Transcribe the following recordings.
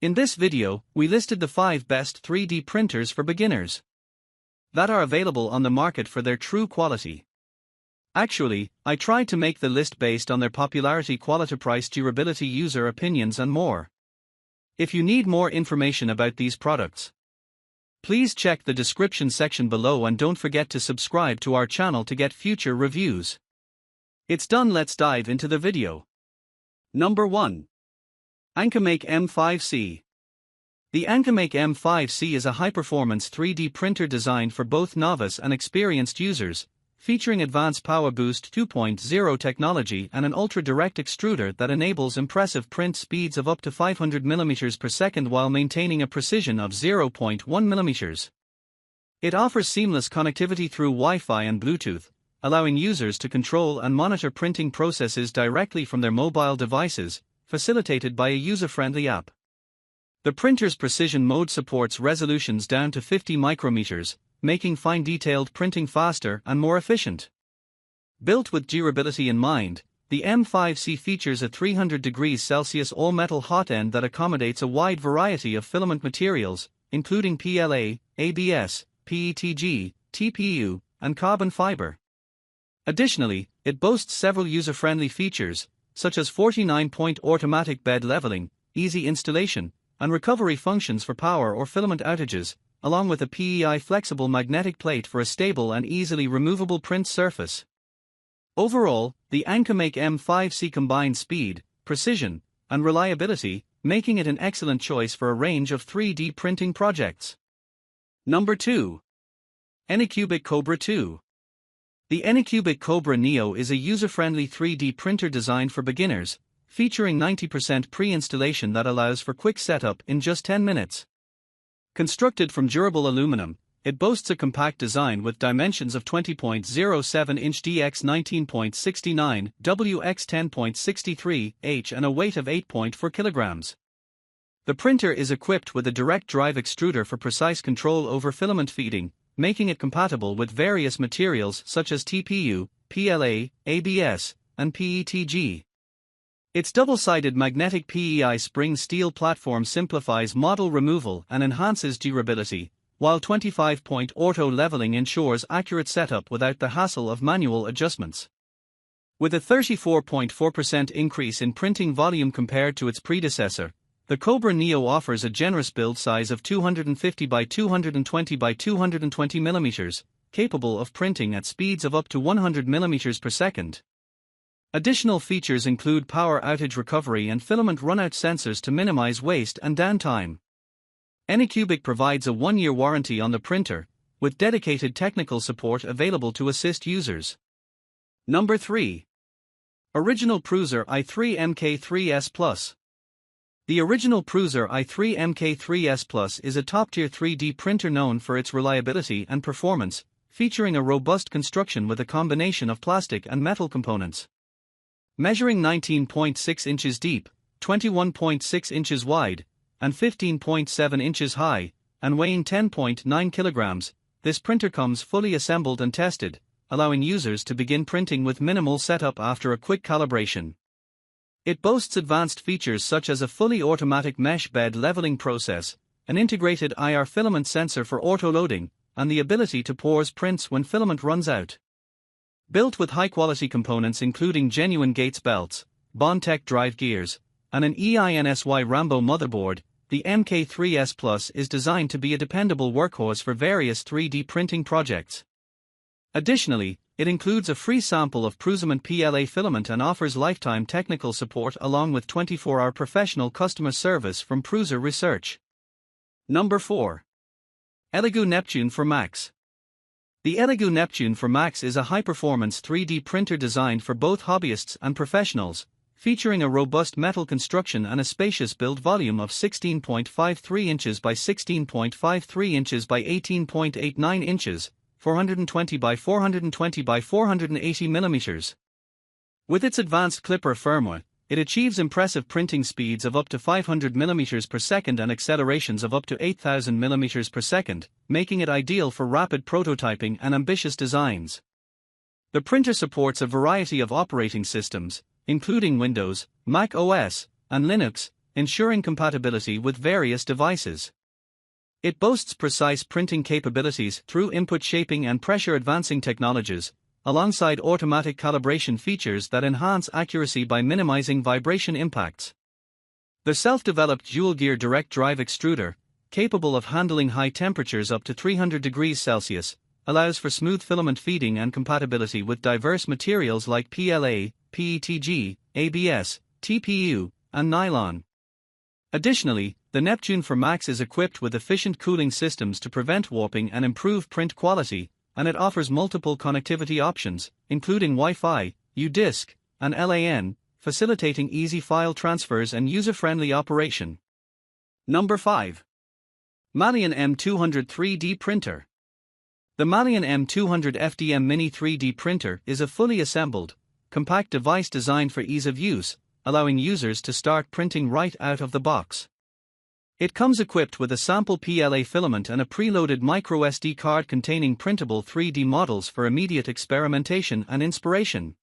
In this video, we listed the 5 best 3D printers for beginners that are available on the market for their true quality. Actually, I tried to make the list based on their popularity, quality, price, durability, user opinions and more. If you need more information about these products, please check the description section below and don't forget to subscribe to our channel to get future reviews. It's done, let's dive into the video. Number 1. AnkerMake M5C. The AnkerMake M5C is a high-performance 3D printer designed for both novice and experienced users, featuring advanced Power Boost 2.0 technology and an ultra-direct extruder that enables impressive print speeds of up to 500 mm per second while maintaining a precision of 0.1 mm. It offers seamless connectivity through Wi-Fi and Bluetooth, allowing users to control and monitor printing processes directly from their mobile devices, facilitated by a user-friendly app. The printer's precision mode supports resolutions down to 50 micrometers, making fine-detailed printing faster and more efficient. Built with durability in mind, the M5C features a 300 degrees Celsius all-metal hot end that accommodates a wide variety of filament materials, including PLA, ABS, PETG, TPU, and carbon fiber. Additionally, it boasts several user-friendly features, such as 49-point automatic bed leveling, easy installation, and recovery functions for power or filament outages, along with a PEI flexible magnetic plate for a stable and easily removable print surface. Overall, the AnkerMake M5C combines speed, precision, and reliability, making it an excellent choice for a range of 3D printing projects. Number 2. Anycubic Kobra 2. The Anycubic Kobra Neo is a user-friendly 3D printer designed for beginners, featuring 90% pre-installation that allows for quick setup in just 10 minutes. Constructed from durable aluminum, it boasts a compact design with dimensions of 20.07 inch dx 19.69 wx 10.63 h and a weight of 8.4 kilograms. The printer is equipped with a direct drive extruder for precise control over filament feeding, making it compatible with various materials such as TPU, PLA, ABS, and PETG. Its double-sided magnetic PEI spring steel platform simplifies model removal and enhances durability, while 25-point auto leveling ensures accurate setup without the hassle of manual adjustments. With a 34.4% increase in printing volume compared to its predecessor, the Kobra Neo offers a generous build size of 250 by 220 by 220 mm, capable of printing at speeds of up to 100 mm per second. Additional features include power outage recovery and filament runout sensors to minimize waste and downtime. Anycubic provides a 1-year warranty on the printer, with dedicated technical support available to assist users. Number 3. Original Prusa i3 MK3S Plus. The original Prusa i3 MK3S Plus is a top-tier 3D printer known for its reliability and performance, featuring a robust construction with a combination of plastic and metal components. Measuring 19.6 inches deep, 21.6 inches wide, and 15.7 inches high, and weighing 10.9 kilograms, this printer comes fully assembled and tested, allowing users to begin printing with minimal setup after a quick calibration. It boasts advanced features such as a fully automatic mesh bed leveling process, an integrated IR filament sensor for auto-loading, and the ability to pause prints when filament runs out. Built with high-quality components including genuine Gates belts, Bondtech drive gears, and an EINSY Rambo motherboard, the MK3S Plus is designed to be a dependable workhorse for various 3D printing projects. Additionally, it includes a free sample of Prusa PLA filament and offers lifetime technical support along with 24-hour professional customer service from Prusa Research. Number 4. ELEGOO Neptune for Macs. The ELEGOO Neptune for Macs is a high-performance 3D printer designed for both hobbyists and professionals, featuring a robust metal construction and a spacious build volume of 16.53 inches by 16.53 inches by 18.89 inches, 420 by 420 by 480 mm. With its advanced clipper firmware, it achieves impressive printing speeds of up to 500 mm per second and accelerations of up to 8,000 mm per second, making it ideal for rapid prototyping and ambitious designs. The printer supports a variety of operating systems, including Windows, Mac OS, and Linux, ensuring compatibility with various devices. It boasts precise printing capabilities through input shaping and pressure advancing technologies, alongside automatic calibration features that enhance accuracy by minimizing vibration impacts. The self-developed dual-gear direct drive extruder, capable of handling high temperatures up to 300 degrees Celsius, allows for smooth filament feeding and compatibility with diverse materials like PLA, PETG, ABS, TPU, and nylon. Additionally, the Neptune for Max is equipped with efficient cooling systems to prevent warping and improve print quality, and it offers multiple connectivity options, including Wi-Fi, U-Disk, and LAN, facilitating easy file transfers and user-friendly operation. Number 5. MALYAN M200 3D Printer. The MALYAN M200 FDM Mini 3D Printer is a fully assembled, compact device designed for ease of use, allowing users to start printing right out of the box. It comes equipped with a sample PLA filament and a preloaded microSD card containing printable 3D models for immediate experimentation and inspiration.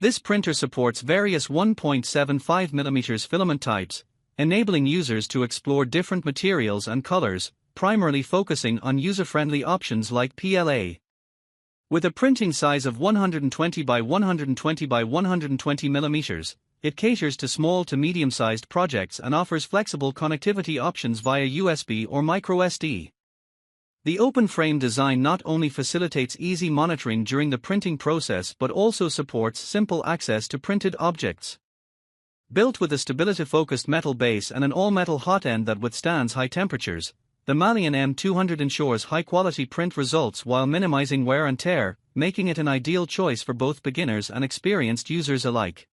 This printer supports various 1.75mm filament types, enabling users to explore different materials and colors, primarily focusing on user-friendly options like PLA. With a printing size of 120 by 120 by 120 mm, it caters to small to medium-sized projects and offers flexible connectivity options via USB or microSD. The open-frame design not only facilitates easy monitoring during the printing process but also supports simple access to printed objects. Built with a stability-focused metal base and an all-metal hot end that withstands high temperatures, the MALYAN M200 ensures high-quality print results while minimizing wear and tear, making it an ideal choice for both beginners and experienced users alike.